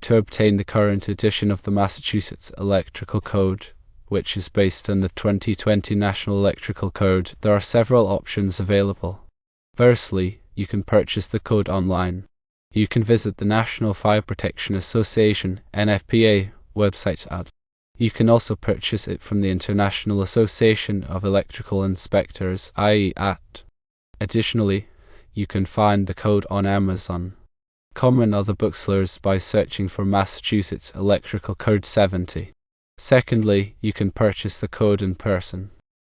To obtain the current edition of the Massachusetts Electrical Code, which is based on the 2020 National Electrical Code, there are several options available. Firstly, you can purchase the code online. You can visit the National Fire Protection Association (NFPA) website at. You can also purchase it from the International Association of Electrical Inspectors (IE) at. Additionally, you can find the code on Amazon, and other booksellers by searching for Massachusetts Electrical Code 70. Secondly, you can purchase the code in person.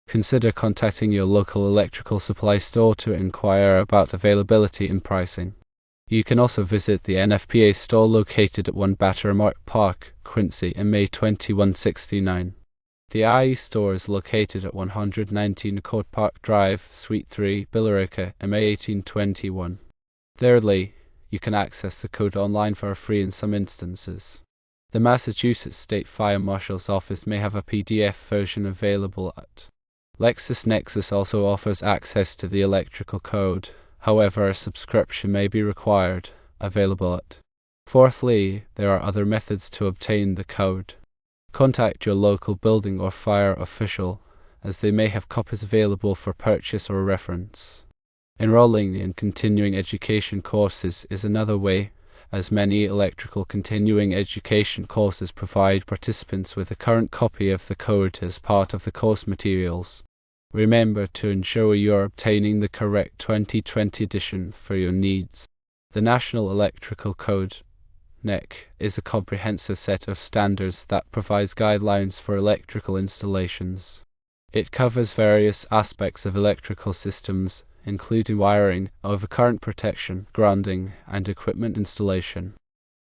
Consider contacting your local electrical supply store to inquire about availability and pricing. You can also visit the NFPA store located at 1 Battermart Park, Quincy, MA 2169. The IE store is located at 119 Court Park Drive, Suite 3, Billerica, MA 1821. Thirdly, you can access the code online for free in some instances. The Massachusetts State Fire Marshal's Office may have a PDF version available at. LexisNexis also offers access to the electrical code, however a subscription may be required, available at. Fourthly, there are other methods to obtain the code. Contact your local building or fire official, as they may have copies available for purchase or reference. Enrolling in continuing education courses is another way, as many electrical continuing education courses provide participants with a current copy of the code as part of the course materials. Remember to ensure you are obtaining the correct 2020 edition for your needs. The National Electrical Code (NEC) is a comprehensive set of standards that provides guidelines for electrical installations. It covers various aspects of electrical systems, including wiring, overcurrent protection, grounding, and equipment installation.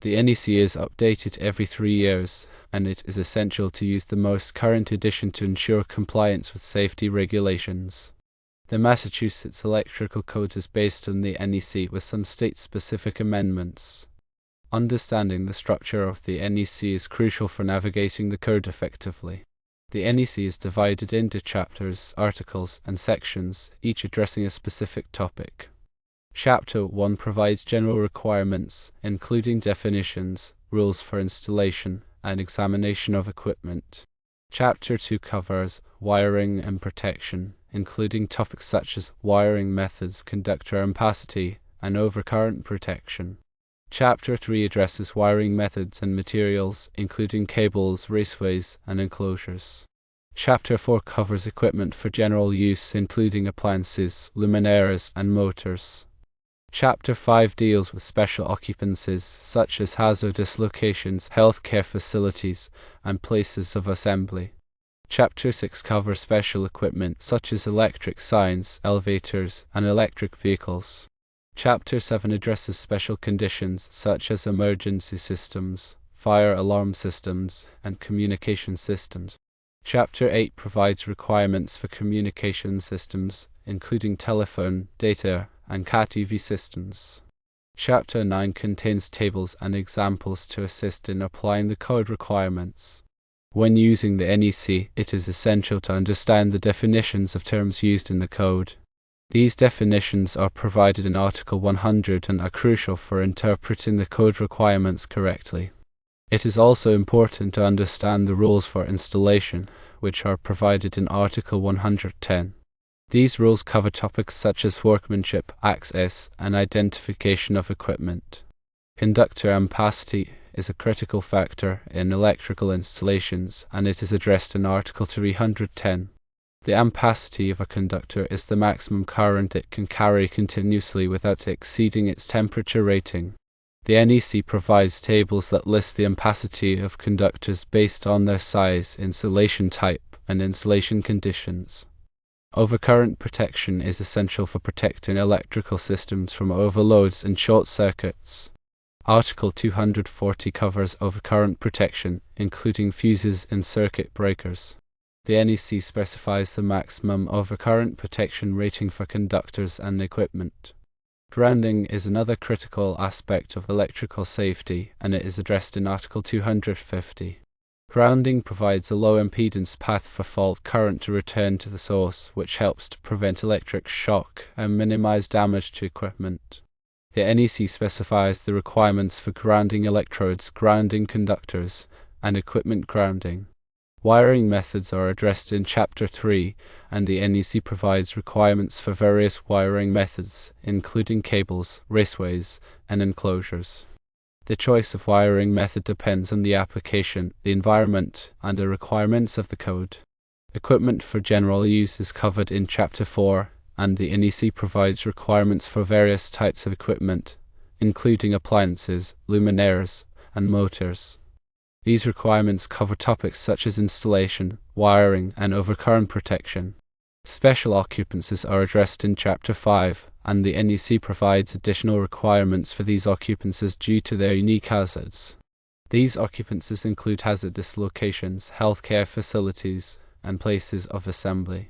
The NEC is updated every 3 years, and it is essential to use the most current edition to ensure compliance with safety regulations. The Massachusetts Electrical Code is based on the NEC with some state-specific amendments. Understanding the structure of the NEC is crucial for navigating the code effectively. The NEC is divided into chapters, articles, and sections, each addressing a specific topic. Chapter 1 provides general requirements, including definitions, rules for installation, and examination of equipment. Chapter 2 covers wiring and protection, including topics such as wiring methods, conductor ampacity, and overcurrent protection. Chapter 3 addresses wiring methods and materials, including cables, raceways, and enclosures. Chapter 4 covers equipment for general use, including appliances, luminaires, and motors. Chapter 5 deals with special occupancies, such as hazardous locations, healthcare facilities, and places of assembly. Chapter 6 covers special equipment, such as electric signs, elevators, and electric vehicles. Chapter 7 addresses special conditions, such as emergency systems, fire alarm systems, and communication systems. Chapter 8 provides requirements for communication systems, including telephone, data, and CAT-EV systems. Chapter 9 contains tables and examples to assist in applying the code requirements. When using the NEC, it is essential to understand the definitions of terms used in the code. These definitions are provided in Article 100 and are crucial for interpreting the code requirements correctly. It is also important to understand the rules for installation, which are provided in Article 110. These rules cover topics such as workmanship, access, and identification of equipment. Conductor ampacity is a critical factor in electrical installations, and it is addressed in Article 310. The ampacity of a conductor is the maximum current it can carry continuously without exceeding its temperature rating. The NEC provides tables that list the ampacity of conductors based on their size, insulation type, and insulation conditions. Overcurrent protection is essential for protecting electrical systems from overloads and short circuits. Article 240 covers overcurrent protection, including fuses and circuit breakers. The NEC specifies the maximum overcurrent protection rating for conductors and equipment. Grounding is another critical aspect of electrical safety, and it is addressed in Article 250. Grounding provides a low impedance path for fault current to return to the source, which helps to prevent electric shock and minimize damage to equipment. The NEC specifies the requirements for grounding electrodes, grounding conductors, and equipment grounding. Wiring methods are addressed in Chapter 3, and the NEC provides requirements for various wiring methods, including cables, raceways, and enclosures. The choice of wiring method depends on the application, the environment, and the requirements of the code. Equipment for general use is covered in Chapter 4, and the NEC provides requirements for various types of equipment, including appliances, luminaires, and motors. These requirements cover topics such as installation, wiring, and overcurrent protection. Special occupancies are addressed in Chapter 5, and the NEC provides additional requirements for these occupancies due to their unique hazards. These occupancies include hazardous locations, healthcare facilities, and places of assembly.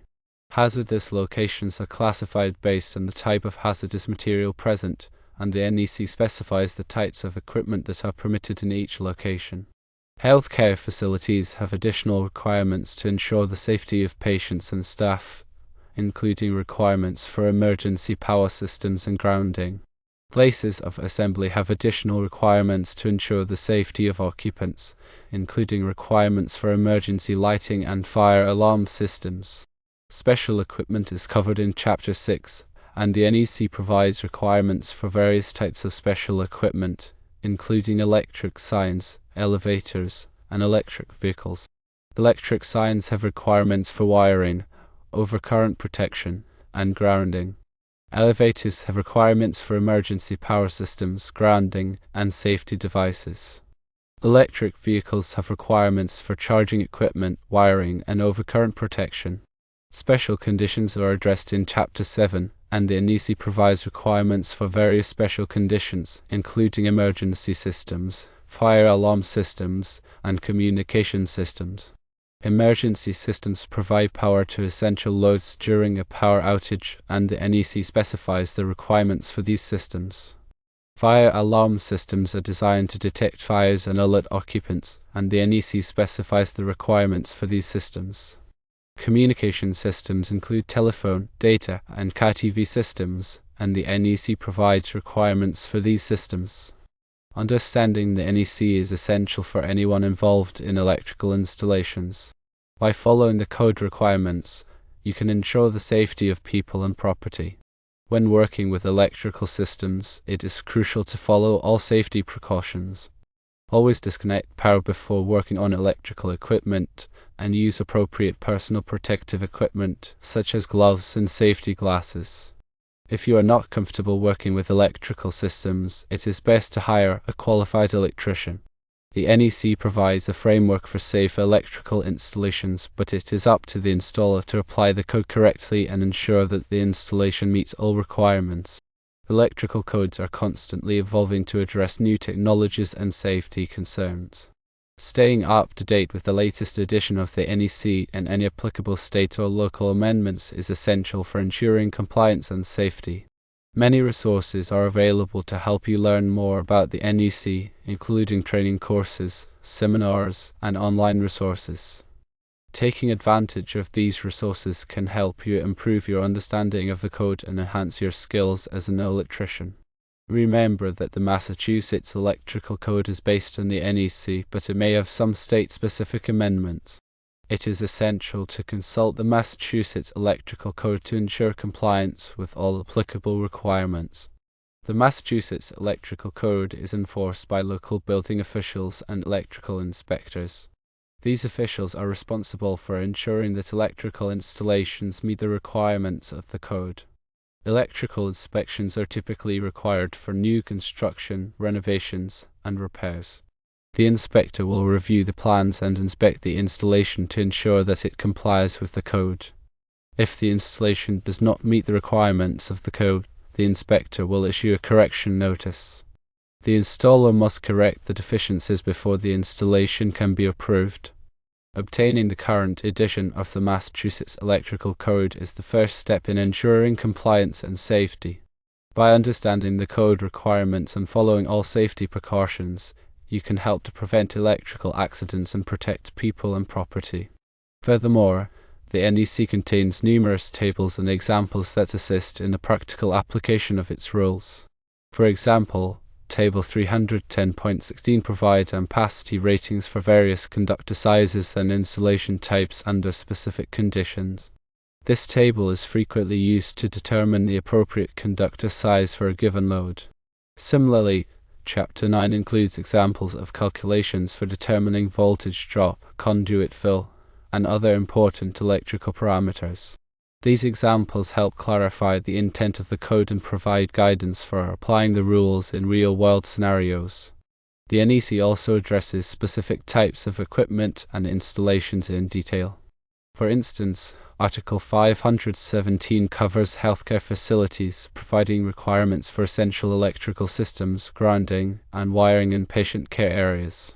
Hazardous locations are classified based on the type of hazardous material present, and the NEC specifies the types of equipment that are permitted in each location. Healthcare facilities have additional requirements to ensure the safety of patients and staff, including requirements for emergency power systems and grounding. Places of assembly have additional requirements to ensure the safety of occupants, including requirements for emergency lighting and fire alarm systems. Special equipment is covered in Chapter 6, and the NEC provides requirements for various types of special equipment, including electric signs, elevators, and electric vehicles. Electric signs have requirements for wiring, overcurrent protection, and grounding. Elevators have requirements for emergency power systems, grounding, and safety devices. Electric vehicles have requirements for charging equipment, wiring, and overcurrent protection. Special conditions are addressed in Chapter 7, and the NEC provides requirements for various special conditions, including emergency systems, fire alarm systems, and communication systems. Emergency systems provide power to essential loads during a power outage, and the NEC specifies the requirements for these systems. Fire alarm systems are designed to detect fires and alert occupants, and the NEC specifies the requirements for these systems. Communication systems include telephone, data, and CATV systems, and the NEC provides requirements for these systems. Understanding the NEC is essential for anyone involved in electrical installations. By following the code requirements, you can ensure the safety of people and property. When working with electrical systems, it is crucial to follow all safety precautions. Always disconnect power before working on electrical equipment, and use appropriate personal protective equipment, such as gloves and safety glasses. If you are not comfortable working with electrical systems, it is best to hire a qualified electrician. The NEC provides a framework for safe electrical installations, but it is up to the installer to apply the code correctly and ensure that the installation meets all requirements. Electrical codes are constantly evolving to address new technologies and safety concerns. Staying up to date with the latest edition of the NEC and any applicable state or local amendments is essential for ensuring compliance and safety. Many resources are available to help you learn more about the NEC, including training courses, seminars, and online resources. Taking advantage of these resources can help you improve your understanding of the code and enhance your skills as an electrician. Remember that the Massachusetts Electrical Code is based on the NEC, but it may have some state-specific amendments. It is essential to consult the Massachusetts Electrical Code to ensure compliance with all applicable requirements. The Massachusetts Electrical Code is enforced by local building officials and electrical inspectors. These officials are responsible for ensuring that electrical installations meet the requirements of the code. Electrical inspections are typically required for new construction, renovations, and repairs. The inspector will review the plans and inspect the installation to ensure that it complies with the code. If the installation does not meet the requirements of the code, the inspector will issue a correction notice. The installer must correct the deficiencies before the installation can be approved. Obtaining the current edition of the Massachusetts Electrical Code is the first step in ensuring compliance and safety. By understanding the code requirements and following all safety precautions, you can help to prevent electrical accidents and protect people and property. Furthermore, the NEC contains numerous tables and examples that assist in the practical application of its rules. For example, Table 310.16 provides ampacity ratings for various conductor sizes and insulation types under specific conditions. This table is frequently used to determine the appropriate conductor size for a given load. Similarly, Chapter 9 includes examples of calculations for determining voltage drop, conduit fill, and other important electrical parameters. These examples help clarify the intent of the code and provide guidance for applying the rules in real-world scenarios. The NEC also addresses specific types of equipment and installations in detail. For instance, Article 517 covers healthcare facilities, providing requirements for essential electrical systems, grounding, and wiring in patient care areas.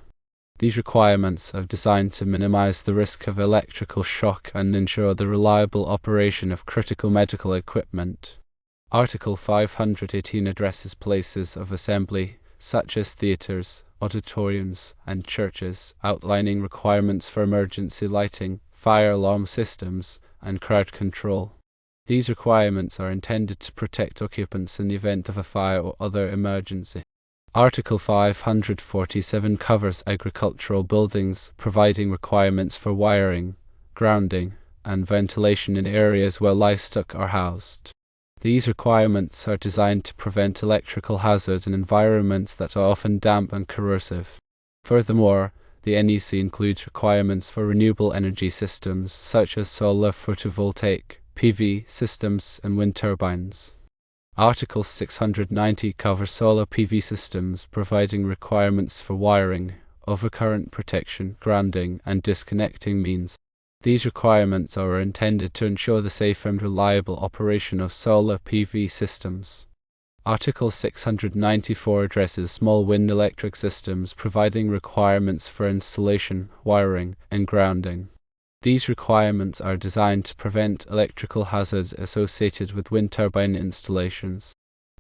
These requirements are designed to minimize the risk of electrical shock and ensure the reliable operation of critical medical equipment. Article 518 addresses places of assembly, such as theaters, auditoriums, and churches, outlining requirements for emergency lighting, fire alarm systems, and crowd control. These requirements are intended to protect occupants in the event of a fire or other emergency. Article 547 covers agricultural buildings, providing requirements for wiring, grounding, and ventilation in areas where livestock are housed. These requirements are designed to prevent electrical hazards in environments that are often damp and corrosive. Furthermore, the NEC includes requirements for renewable energy systems such as solar photovoltaic, PV systems, and wind turbines. Article 690 covers solar PV systems, providing requirements for wiring, overcurrent protection, grounding, and disconnecting means. These requirements are intended to ensure the safe and reliable operation of solar PV systems. Article 694 addresses small wind electric systems, providing requirements for installation, wiring, and grounding. These requirements are designed to prevent electrical hazards associated with wind turbine installations.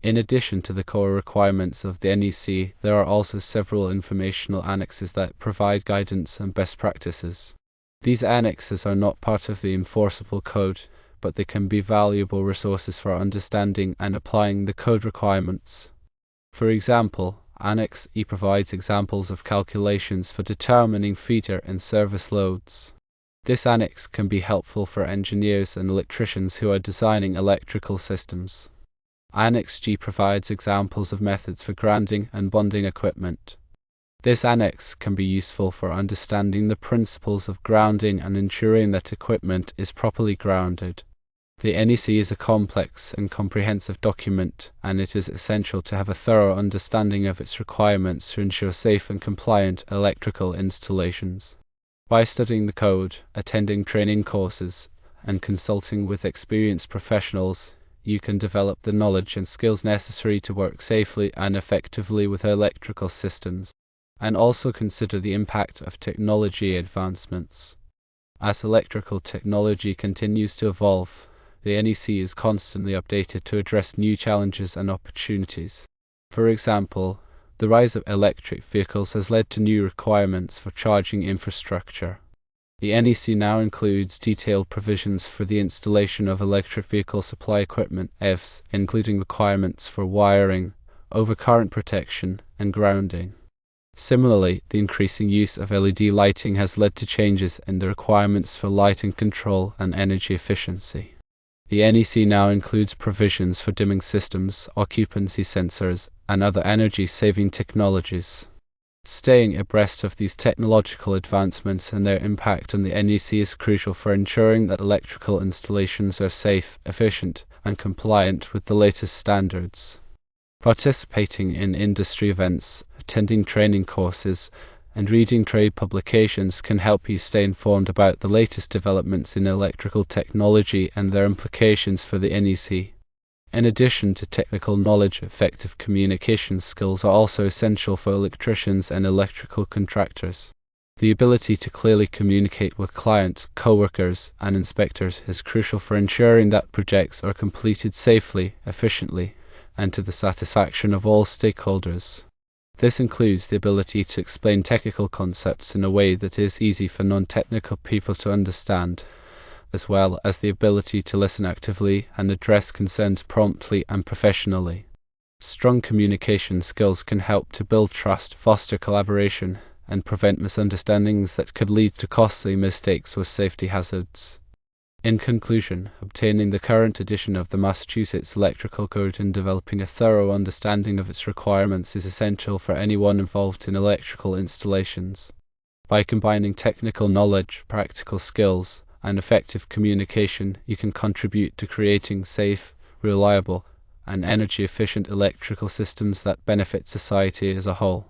In addition to the core requirements of the NEC, there are also several informational annexes that provide guidance and best practices. These annexes are not part of the enforceable code, but they can be valuable resources for understanding and applying the code requirements. For example, Annex E provides examples of calculations for determining feeder and service loads. This annex can be helpful for engineers and electricians who are designing electrical systems. Annex G provides examples of methods for grounding and bonding equipment. This annex can be useful for understanding the principles of grounding and ensuring that equipment is properly grounded. The NEC is a complex and comprehensive document, and it is essential to have a thorough understanding of its requirements to ensure safe and compliant electrical installations. By studying the code, attending training courses, and consulting with experienced professionals, you can develop the knowledge and skills necessary to work safely and effectively with electrical systems, and also consider the impact of technology advancements. As electrical technology continues to evolve, the NEC is constantly updated to address new challenges and opportunities. For example, the rise of electric vehicles has led to new requirements for charging infrastructure. The NEC now includes detailed provisions for the installation of electric vehicle supply equipment (EVs), including requirements for wiring, overcurrent protection, and grounding. Similarly, the increasing use of LED lighting has led to changes in the requirements for lighting control and energy efficiency. The NEC now includes provisions for dimming systems, occupancy sensors, and other energy-saving technologies. Staying abreast of these technological advancements and their impact on the NEC is crucial for ensuring that electrical installations are safe, efficient, and compliant with the latest standards. Participating in industry events, attending training courses, and reading trade publications can help you stay informed about the latest developments in electrical technology and their implications for the NEC. In addition to technical knowledge, effective communication skills are also essential for electricians and electrical contractors. The ability to clearly communicate with clients, co-workers, and inspectors is crucial for ensuring that projects are completed safely, efficiently, and to the satisfaction of all stakeholders. This includes the ability to explain technical concepts in a way that is easy for non-technical people to understand, as well as the ability to listen actively and address concerns promptly and professionally. Strong communication skills can help to build trust, foster collaboration, and prevent misunderstandings that could lead to costly mistakes or safety hazards. In conclusion, obtaining the current edition of the Massachusetts Electrical Code and developing a thorough understanding of its requirements is essential for anyone involved in electrical installations. By combining technical knowledge, practical skills, and effective communication, you can contribute to creating safe, reliable, and energy-efficient electrical systems that benefit society as a whole.